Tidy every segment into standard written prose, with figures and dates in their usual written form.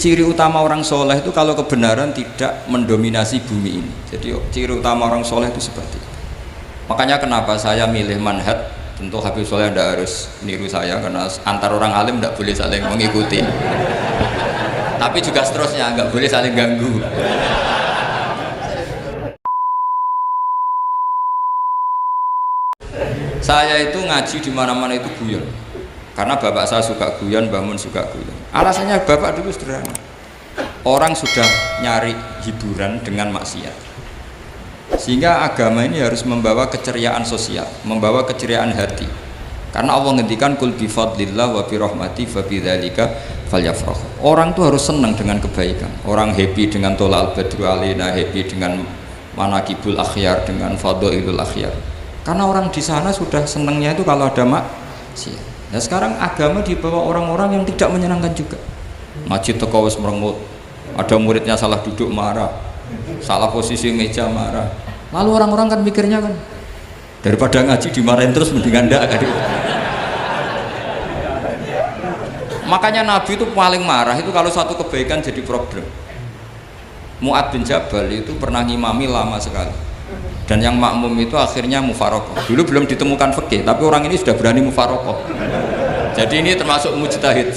ciri utama orang soleh itu kalau kebenaran tidak mendominasi bumi ini. Jadi ciri utama orang soleh itu seperti itu. Makanya kenapa saya milih manhaj. Tentu Habib Soleh tidak harus niru saya karena antar orang alim tidak boleh saling mengikuti. Tapi juga seterusnya nggak boleh saling ganggu. Saya itu ngaji di mana-mana itu guyon. Karena bapak saya suka guyon, bangun suka guyon. Alasannya bapak dulu sederhana. Orang sudah nyari hiburan dengan maksiat. Sehingga agama ini harus membawa keceriaan sosial, membawa keceriaan hati. Karena Allah ngendikan kul bi fadlillah wa bi rahmati fa bidzalika falyafrahu. Orang tuh harus senang dengan kebaikan. Orang happy dengan tolal badru alaina, happy dengan manaqibul akhyar, dengan fadhailul akhyar. Karena orang di sana sudah senangnya itu kalau ada maksiat. Nah sekarang agama dibawa orang-orang yang tidak menyenangkan juga. Masjid teko wis merengut. Ada muridnya salah duduk marah. Salah posisi meja marah. Lalu orang-orang kan mikirnya kan daripada ngaji dimarahin terus mendingan ndak kan. Makanya Nabi itu paling marah itu kalau satu kebaikan jadi problem. Mu'ad bin Jabal itu pernah ngimami lama sekali. Dan yang makmum itu akhirnya mufarokoh. Dulu belum ditemukan fikih, tapi orang ini sudah berani mufarokoh. Jadi ini termasuk mujtahid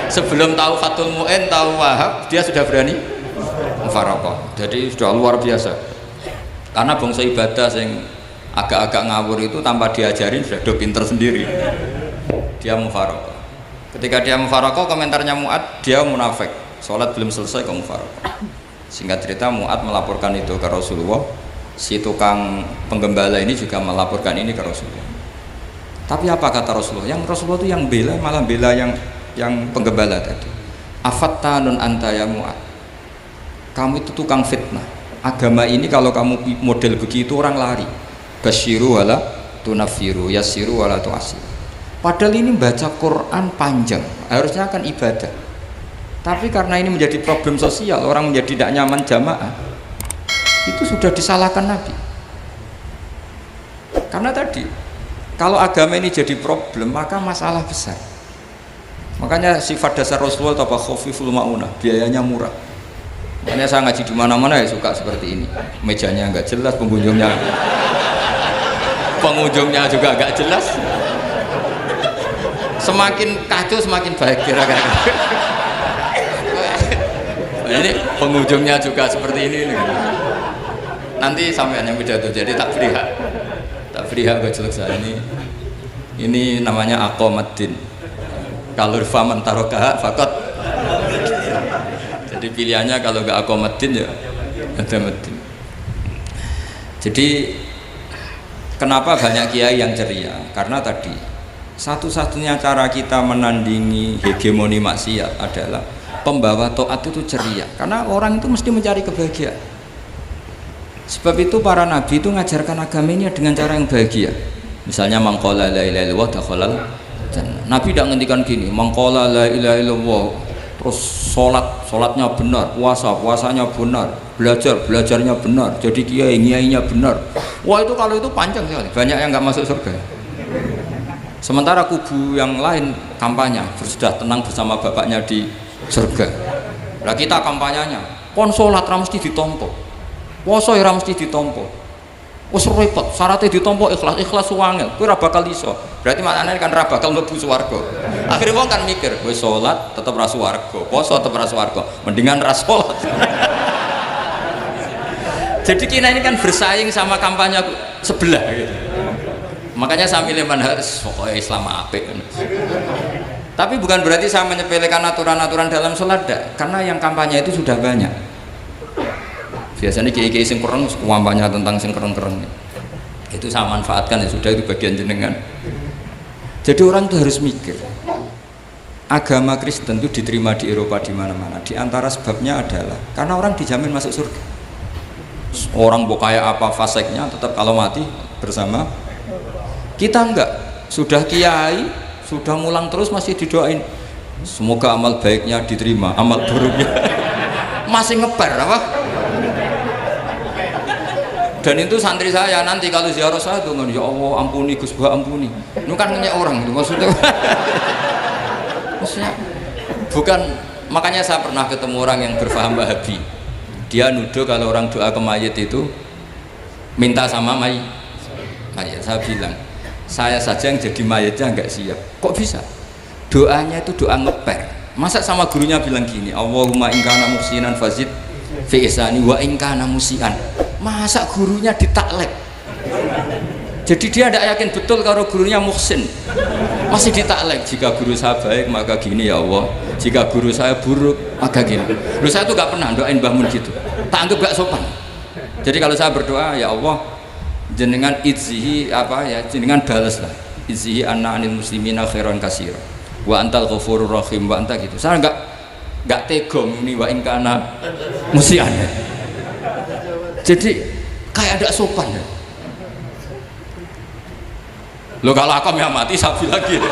sebelum tahu Fathul Mu'in, tahu Wahab, dia sudah berani mufarokoh. Jadi sudah luar biasa. Karena bangsa ibadah yang agak-agak ngawur itu tanpa diajarin sudah do pinter sendiri. Dia mufarokoh. Ketika dia mufarokoh, komentarnya Mu'ad, dia munafik. Sholat belum selesai kok mufarokoh. Singkat cerita Mu'ad melaporkan itu ke Rasulullah. Si tukang penggembala ini juga melaporkan ini ke Rasulullah. Tapi apa kata Rasulullah? Yang Rasulullah itu yang bela, malah bela yang penggembala tadi. Afattanun anta ya Mu'ad. Kamu itu tukang fitnah. Agama ini kalau kamu model begitu orang lari. Basyiru wala tunafiru, yassiru wala tu'asir. Padahal ini baca Quran panjang, harusnya akan ibadah. Tapi karena ini menjadi problem sosial, orang menjadi tidak nyaman jamaah, itu sudah disalahkan Nabi. Karena tadi, kalau agama ini jadi problem, maka masalah besar. Makanya sifat dasar Rasulullah apa khafiful maunah, biayanya murah. Makanya saya ngaji di mana-mana ya suka seperti ini. Mejanya nggak jelas, pengunjungnya juga nggak jelas. Semakin kacau semakin baik kira-kira. Ini pengunjungnya juga seperti ini. Nanti sampai yang pidato jadi tak beri hak gak jelek saya ini namanya aqomaddin. Kalau faman tarokaha fakot. Jadi pilihannya kalau gak aqomaddin ya ada maddin. Jadi kenapa banyak kiai yang ceria? Karena tadi satu-satunya cara kita menandingi hegemoni maksiat adalah pembawa taat itu ceria, karena orang itu mesti mencari kebahagiaan. Sebab itu para nabi itu mengajarkan agama ini dengan cara yang bahagia. Misalnya mangqala la ilaha illallah dakhalal jannah. Nabi tidak ngendikan gini, mangqala la ilaha illallah terus sholatnya benar, puasanya benar, belajarnya benar, jadi kiainya benar. Wah itu kalau itu panjang sekali, banyak yang nggak masuk surga. Sementara kubu yang lain kampanye sudah tenang bersama bapaknya di surga. Nah kita kampanyenya kon sholat ra mesti ditompo, puasa ra mesti ditompo, wis repot syaratnya ditompo ikhlas wangel kowe ra bakal iso, berarti maknanya kan ra bakal mlebu swarga. Akhirnya wong kan mikir wis sholat tetep ra swarga, puasa tetep ra swarga, mendingan ra sholat. Jadi kita ini kan bersaing sama kampanye sebelah gitu. Makanya saya milih manhaj pokoknya Islam apik. Tapi bukan berarti saya menyepelekan aturan-aturan dalam sholat, karena yang kampanye itu sudah banyak. Biasanya kiai-kiai sing kereng kampanye tentang sing kereng-kereng. Itu saya manfaatkan, ya sudah, itu bagian jenengan. Jadi orang itu harus mikir. Agama Kristen itu diterima di Eropa di mana-mana. Di antara sebabnya adalah karena orang dijamin masuk surga. Orang mau kayak apa faseknya tetap kalau mati bersama. Kita enggak, sudah kiai, sudah mulang terus masih didoain semoga amal baiknya diterima, amal buruknya masih ngeper apa? Dan itu santri saya nanti kalau ziarah saya tuh ya Allah ampuni Gus Bah ampuni. Itu kan ngenyek orang itu maksudnya. Maksudnya bukan Makanya saya pernah ketemu orang yang berfaham Wahabi. Dia nuduh kalau orang doa ke mayit itu minta sama mayit. Saya bilang, saya saja yang jadi mayitnya nggak siap. Kok bisa? Doanya itu doa ngeper. Masa sama gurunya bilang gini, Allahumma ingkana muhsinan fazid fi ihsani wa ingkana musian. Masa gurunya ditaklek? Jadi dia tidak yakin betul kalau gurunya muhsin. Masih ditaklek, jika guru saya baik maka gini ya Allah, jika guru saya buruk maka gini. Loh, saya tuh gak pernah doain Mbah Mun gitu, tak anggap gak sopan. Jadi kalau saya berdoa, ya Allah jenengan izzihi apa ya, jenengan balas lah, izzihi anna anil muslimina khairan kasira wa antal ghafurur rahim wa anta gitu. Saya gak tegong ini wa ingkana musian. Jadi kayak ada sopan ya. Lo kalau aku yang mati sapi lagi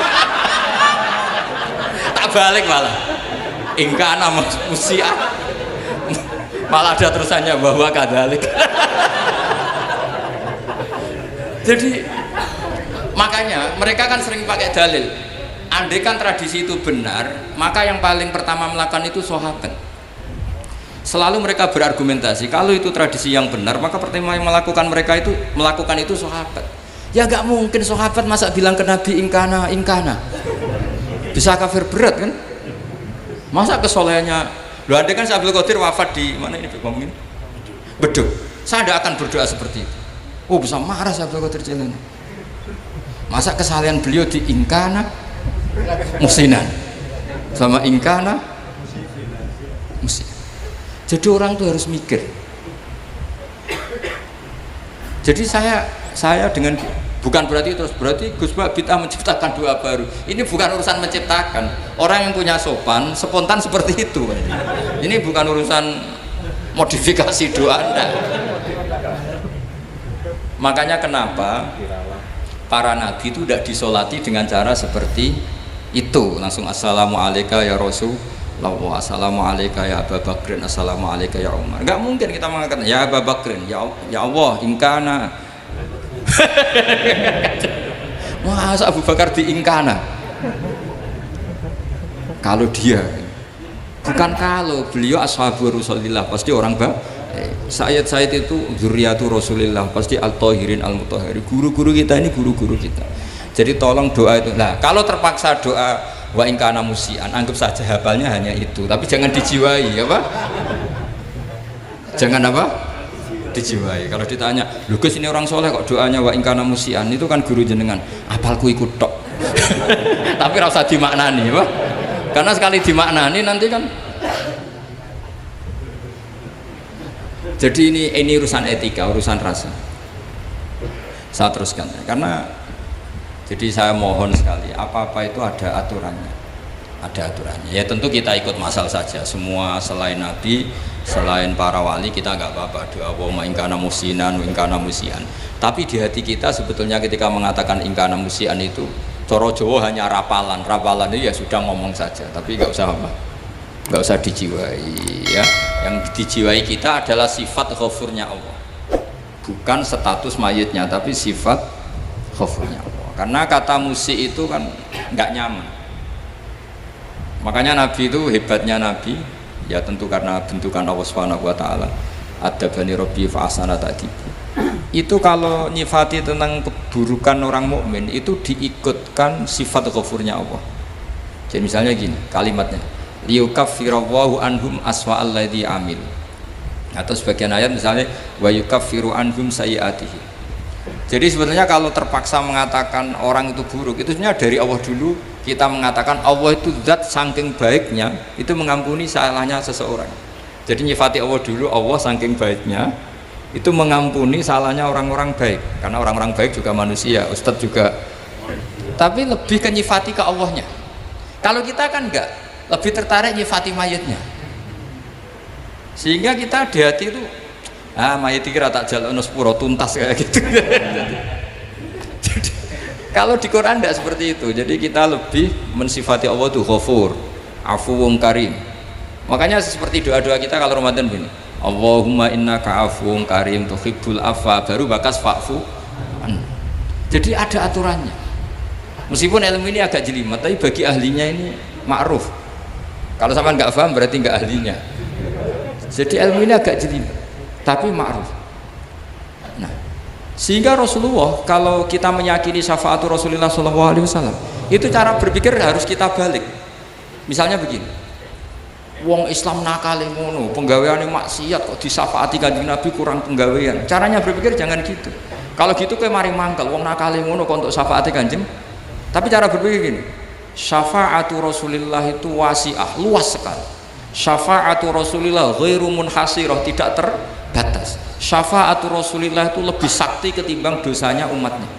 tak balik malah ingkana musia malah ada terusannya bahwa kadalik. Jadi makanya mereka kan sering pakai dalil, andai kan tradisi itu benar maka yang paling pertama melakukan itu sahabat. Selalu mereka berargumentasi kalau itu tradisi yang benar maka pertama yang melakukan itu sahabat. Ya gak mungkin sahabat masa bilang ke Nabi ingkana bisa kafir berat kan? Masa kesolehannya lu ada kan Abdul Qadir wafat di mana ini ngomongin Beduk, saya tidak akan berdoa seperti itu. Oh bisa marah Abdul Qadir Jilani. Masa kesalahan beliau di ingkana musinan sama ingkana musinan. Jadi orang tuh harus mikir. Jadi saya dengan bukan berarti Gus Bak bid'ah menciptakan doa baru. Ini bukan urusan menciptakan. Orang yang punya sopan spontan seperti itu. Ini bukan urusan modifikasi doa Anda. Makanya kenapa para nabi itu tidak disolati dengan cara seperti itu, langsung assalamualaikum ya Rasulullah, assalamualaikum ya Abu Bakrin, assalamualaikum ya Umar. Enggak mungkin kita mengatakan ya Abu Bakrin, ya Allah ingkana. Masa Abu Bakar diingkana? Kalau dia bukan kalau beliau ashabu Rasulillah pasti orang Sayyid itu zuriyatu Rasulillah pasti al-tahirin al-mutahhari. Guru-guru kita ini guru-guru kita. Jadi tolong doa itu. Nah, kalau terpaksa doa wa ingkana musian, anggap saja hafalnya hanya itu, tapi jangan dijiwai, apa? Jangan apa? Dijiwai. Kalau ditanya, "Lho Gus ini orang soleh kok doanya wa ingkana musian?" Itu kan guru jenengan. Apalku ikut tok. Tapi ora usah dimaknani, apa? Karena sekali dimaknani nanti kan. Jadi ini urusan etika, urusan rasa. Saya teruskan ya. Karena jadi saya mohon sekali, apa-apa itu ada aturannya. Ada aturannya. Ya tentu kita ikut masal saja. Semua selain Nabi, selain para wali kita nggak apa-apa doa wa ingkana musinan, ingkana musian. Tapi di hati kita sebetulnya ketika mengatakan ingkana musian itu coro Jawa hanya rapalan. Rapalan itu ya sudah ngomong saja, tapi nggak usah apa? Nggak usah dijiwai ya. Yang dijiwai kita adalah sifat ghafurnya Allah, bukan status mayitnya, tapi sifat ghafurnya Allah. Karena kata musik itu kan nggak nyaman. Makanya Nabi itu hebatnya Nabi ya tentu karena bentukan Allah Subhanahu wa taala. Adabani Rabbi fa ahsana ta'dibi. Itu kalau nyifati tentang keburukan orang mukmin itu diikutkan sifat ghafurnya Allah. Jadi misalnya gini kalimatnya, liyukaffirallahu anhum aswa'al ladzi amil. Atau sebagian ayat misalnya wa yukaffiru anhum sayiatihi. Jadi sebetulnya kalau terpaksa mengatakan orang itu buruk, itu sebenarnya dari Allah dulu kita mengatakan Allah itu zat saking baiknya itu mengampuni salahnya seseorang. Jadi nyifati Allah dulu, Allah saking baiknya itu mengampuni salahnya orang-orang baik, karena orang-orang baik juga manusia, Ustadz juga. Tapi lebih ke nyifati ke Allahnya. Kalau kita kan enggak, lebih tertarik nyifati mayatnya. Sehingga kita di hati itu mayat kira tak jalan sepuro tuntas kayak gitu. Jadi, kalau di Quran tidak seperti itu. Jadi kita lebih mensifati Allah itu Ghafur, Afuwun Karim. Makanya seperti doa-doa kita kalau Ramadan begini, Allahumma innaka afuwun karim tuhibbul afwa, baru bakas fa'fu. Jadi ada aturannya. Meskipun ilmu ini agak jelimet, tapi bagi ahlinya ini ma'ruf. Kalau sampean nggak paham berarti nggak ahlinya. Jadi ilmu ini agak jeli, tapi ma'ruf. Nah, sehingga Rasulullah kalau kita meyakini syafaat Rasulullah SAW, itu cara berpikir harus kita balik. Misalnya begini, wong Islam nakale ngono, penggaweane maksiat kok disyafaati Kanjeng Nabi kurang penggawean. Caranya berpikir jangan gitu. Kalau gitu kowe mari mangkel, wong nakale ngono kok untuk syafaati Kanjeng. Tapi cara berpikir gini, syafaatu Rasulullah itu wasi'ah, luas sekali. Syafaatu Rasulullah ghairu munhasirah, tidak terbatas. Syafaatu Rasulullah itu lebih sakti ketimbang dosanya umatnya.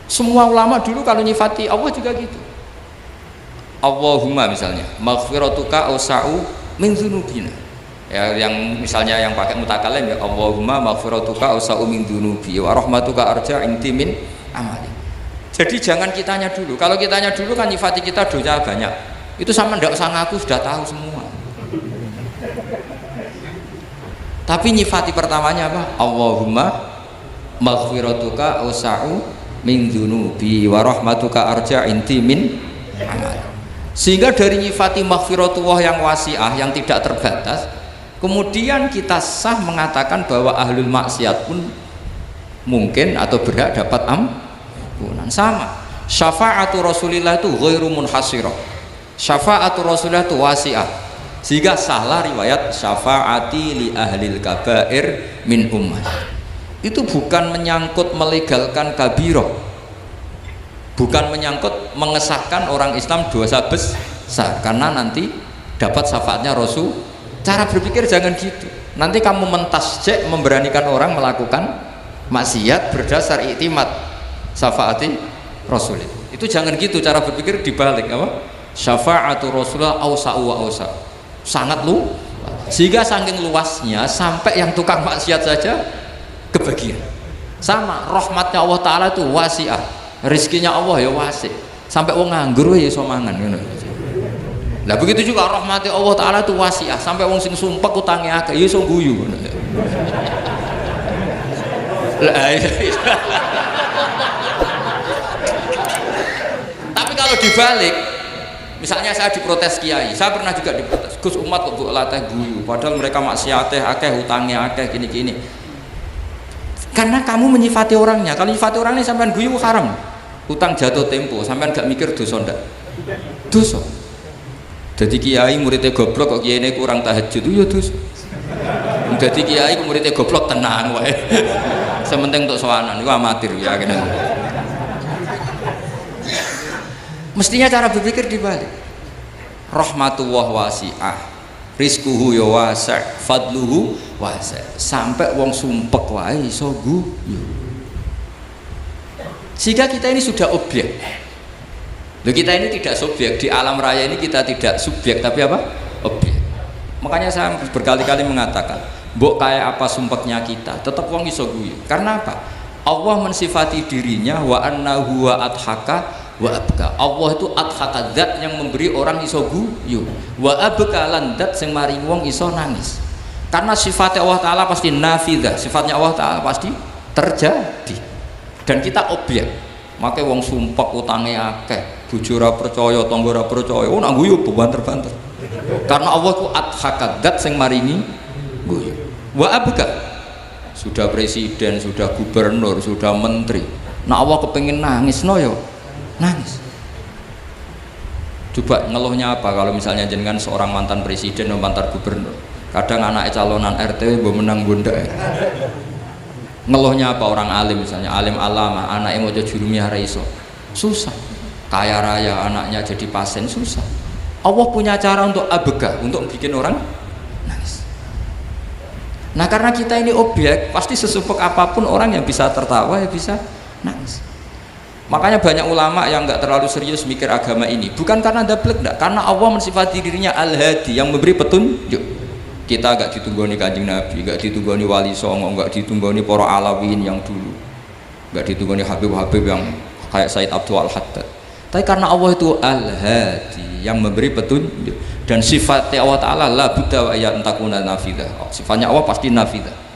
Semua ulama dulu kalau nyifati Allah juga gitu. Allahumma misalnya maghfiratuka ausa'u min dzunubina. Ya, yang misalnya yang pakai mutakalim ya Allahumma maghfiratuka ausa'u min dzunubi wa rahmatuka arja inti min amali. Jadi jangan kitanya dulu. Kalau kitanya dulu kan nyifati kita dosa banyak. Itu sama ndak usah ngaku sudah tahu semua. Tapi nyifati pertamanya apa? Allahumma maghfiratuka ausa'u min dzunubi wa rahmatuka arja inti min amal. Sehingga dari nyifati maghfiratullah yang wasi'ah, yang tidak terbatas, kemudian kita sah mengatakan bahwa ahlul maksiat pun mungkin atau berhak dapat ampunan. Sama syafaatu Rasulillah itu ghairu munhasirah, syafaatu Rasulillah itu wasi'ah, sehingga salah riwayat syafaati li ahlil kabair min ummah. Itu bukan menyangkut melegalkan kabirah, bukan menyangkut mengesahkan orang Islam dosa besar karena nanti dapat syafaatnya Rasul. Cara berpikir jangan gitu, nanti kamu mentasjek memberanikan orang melakukan maksiat berdasar iktimat syafaati Rasul. Itu jangan gitu, cara berpikir dibalik apa? Syafaatu Rasulullah ausa'u wa ausa', sangat luas, sehingga saking luasnya sampai yang tukang maksiat saja kebagian. Sama rahmatnya Allah Ta'ala itu wasi'ah, rizkinya Allah ya wasi', sampai wong nganggur ya iso mangan ngono. Nah begitu juga rahmatnya Allah Ta'ala itu wasi'ah, sampai wong sing sumpek utange akeh ya iso guyu ngono. Tapi kalau dibalik, misalnya saya diprotes kiai, saya pernah juga diprotes, Gus umat kok mbok latih guyu, padahal mereka maksiate akeh, hutangnya akeh, gini-gini. Karena kamu menyifati orangnya. Kalau menyifati orangnya sampean guyu haram. Hutang jatuh tempo, sampean gak mikir dosa ndak? Dosa. Jadi kiai muridnya goblok kok kiai kurang tahajud itu ya dosa. Jadi kiai muridnya goblok tenang wae. Sementing untuk sowanan itu amatir ya kena. Mestinya cara berpikir dibalik. Rahmatullah wasi'ah, rizquhu ya wasi', fadluhu wasi', sampai wong sumpek wae iso guyu. Sehingga kita ini sudah objek. Loh, kita ini tidak subjek di alam raya ini, kita tidak subjek tapi apa? Objek. Makanya saya berkali-kali mengatakan, mbok kayak apa sumpeknya kita, tetap wong iso guyu. Karena apa? Allah mensifati dirinya wa annahu wa adhaka wa abka. Allah itu adhaka, zat yang memberi orang iso guyu, wa abka lan zat sing maring wong iso nangis. Karena sifatnya Allah Ta'ala pasti nafidah, sifatnya Allah Ta'ala pasti terjadi, dan kita objek. Makanya wong sumpek utange akeh, bojo ora percaya, tangga ora percaya, oh nak guyu banter-banter. Karena Allah itu adhaka, zat sing maringi guyu. Wa abka, sudah presiden, sudah gubernur, sudah menteri, nah Allah kepengin nangis no yo nangis. Coba ngeluhnya apa kalau misalnya jenengan seorang mantan presiden atau mantan gubernur, kadang anaknya calonan RT mbok menang bunda, ngeluhnya apa? Orang alim misalnya, alim alama, anaknya mau jadi jurumiyah raiso, susah. Kaya raya anaknya jadi pasien, susah. Allah punya cara untuk abega, untuk bikin orang nangis. Nah karena kita ini objek, pasti sesumpek apapun orang yang bisa tertawa ya bisa nangis. Makanya banyak ulama yang nggak terlalu serius mikir agama ini, bukan karena dablek, enggak, karena Allah mensifati dirinya Al-Hadi, yang memberi petunjuk. Kita nggak ditunggoni Kanjeng Nabi, nggak ditunggoni Wali Songo, nggak ditunggoni para alawin yang dulu, nggak ditunggoni Habib-Habib yang kayak Said Abdul Al-Haddad. Tapi karena Allah itu Al-Hadi, yang memberi petunjuk, dan sifatnya Allah Ta'ala la buddha wa ya entakuna nafidah. Sifatnya Allah pasti nafidah.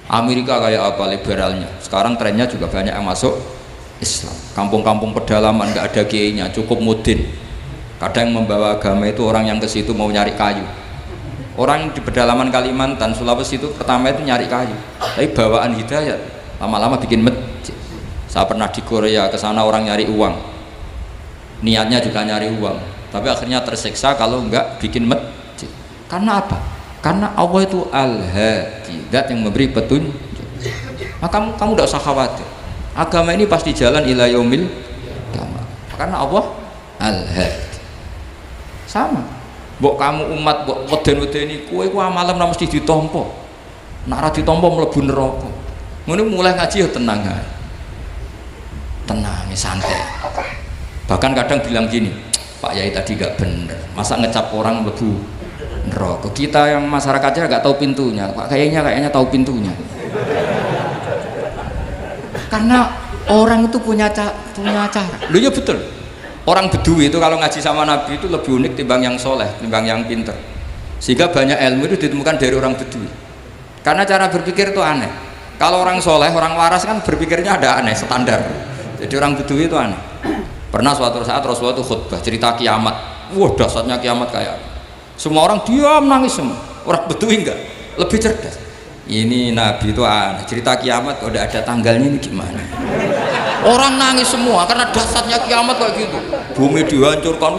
Amerika kayak apa liberalnya, sekarang trennya juga banyak yang masuk Islam. Kampung-kampung pedalaman nggak ada kiainya, cukup mudin. Kadang membawa agama itu orang yang ke situ mau nyari kayu. Orang di pedalaman Kalimantan, Sulawesi itu pertama itu nyari kayu, tapi bawaan hidayat lama-lama bikin masjid. Saya pernah di Korea, ke sana orang nyari uang, niatnya juga nyari uang, tapi akhirnya tersiksa kalau enggak bikin masjid. Karena apa? Karena Allah itu Al-Hadi, zat yang memberi petunjuk. Maka kamu tidak usah khawatir, agama ini pasti jalan ila yaumil qiyamah, karena Allah Al-Hadi. Sama mbok kamu umat mbok weden-wedeni kowe ku amalan ora mesti ditampa, nek ora ditampa mlebu neraka. Ngono mulai ngaji ya tenang ae, tenang santai. Bahkan kadang bilang gini, Pak Yai tadi gak bener, masa ngecap orang mlebu neraka. Kita yang masyarakatnya gak tahu pintunya, Pak kayaknya tahu pintunya. Karena orang itu punya cara. Loh ya betul. Orang Bedui itu kalau ngaji sama Nabi itu lebih unik timbang yang soleh, timbang yang pinter. Sehingga banyak ilmu itu ditemukan dari orang Bedui. Karena cara berpikir itu aneh. Kalau orang soleh, orang waras kan berpikirnya ada aneh, standar. Jadi orang Bedui itu aneh. Pernah suatu saat Rasulullah itu khutbah cerita kiamat. Wah dahsyatnya kiamat kayak apa? Semua orang diam nangis semua. Orang Bedui enggak, lebih cerdas. Ini Nabi itu aneh, cerita kiamat kalau udah ada tanggalnya ini gimana? Orang nangis semua karena dahsyatnya kiamat kayak gitu. Bumi dihancurkan,